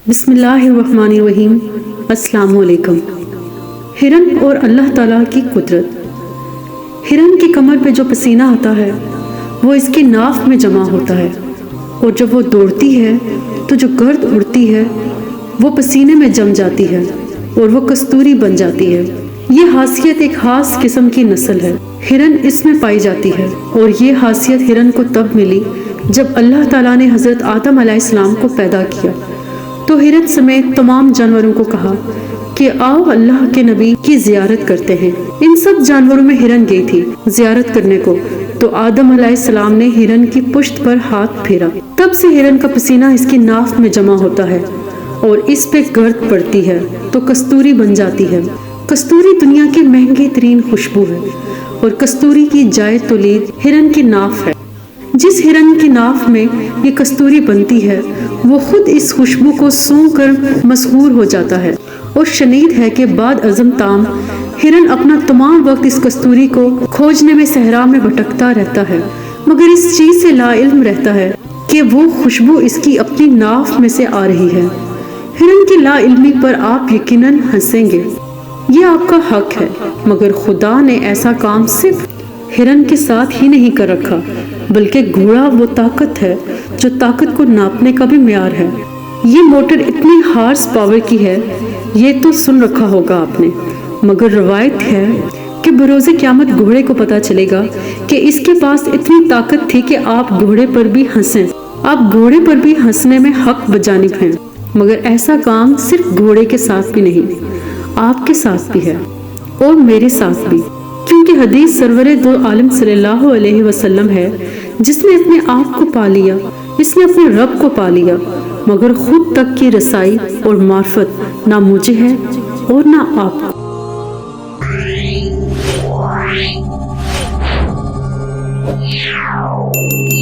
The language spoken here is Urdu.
بسم اللہ الرحمن الرحیم۔ السلام علیکم۔ ہرن اور اللہ تعالیٰ کی قدرت۔ ہرن کی کمر پہ جو پسینہ آتا ہے وہ اس کی ناف میں جمع ہوتا ہے، اور جب وہ دوڑتی ہے تو جو گرد اڑتی ہے وہ پسینے میں جم جاتی ہے اور وہ کستوری بن جاتی ہے۔ یہ حیثیت ایک خاص قسم کی نسل ہے، ہرن اس میں پائی جاتی ہے، اور یہ حیثیت ہرن کو تب ملی جب اللہ تعالیٰ نے حضرت آدم علیہ السلام کو پیدا کیا تو ہرن سمیت تمام جانوروں کو کہا کہ آؤ اللہ کے نبی کی زیارت کرتے ہیں۔ ان سب جانوروں میں ہرن گئی تھی زیارت کرنے کو، تو آدم علیہ السلام نے ہرن کی پشت پر ہاتھ پھیرا، تب سے ہرن کا پسینہ اس کی ناف میں جمع ہوتا ہے اور اس پہ گرد پڑتی ہے تو کستوری بن جاتی ہے۔ کستوری دنیا کی مہنگی ترین خوشبو ہے، اور کستوری کی جائے تولید ہرن کی ناف ہے۔ جس ہرن کی ناف میں یہ کستوری بنتی ہے وہ خود اس خوشبو کو سونگھ کر مسحور ہو جاتا ہے، اور شنید ہے کہ بعد ازم تام ہرن اپنا تمام وقت اس کستوری کو کھوجنے میں صحرا میں بھٹکتا رہتا ہے، مگر اس چیز سے لا علم رہتا ہے کہ وہ خوشبو اس کی اپنی ناف میں سے آ رہی ہے۔ ہرن کی لا علمی پر آپ یقیناً ہنسیں گے، یہ آپ کا حق ہے، مگر خدا نے ایسا کام صرف ہرن کے ساتھ ہی نہیں کر رکھا، بلکہ گھوڑا وہ طاقت ہے جو طاقت کو ناپنے کا بھی معیار ہے۔ یہ موٹر اتنی ہارس پاور کی ہے، یہ تو سن رکھا ہوگا آپ نے، مگر روایت ہے کہ بروز قیامت گھوڑے کو پتا چلے گا کہ اس کے پاس اتنی طاقت تھی کہ آپ گھوڑے پر بھی ہنسیں۔ آپ گھوڑے پر بھی ہنسنے میں حق بجانب ہیں، مگر ایسا کام صرف گھوڑے کے ساتھ بھی نہیں، آپ کے ساتھ بھی ہے اور میرے ساتھ بھی، کیونکہ حدیث سرور دو عالم صلی اللہ علیہ وسلم ہے، جس نے اپنے آپ کو پا لیا، اس نے اپنے رب کو پا لیا، مگر خود تک کی رسائی اور معرفت نہ مجھے ہے اور نہ آپ کو۔ Yeah.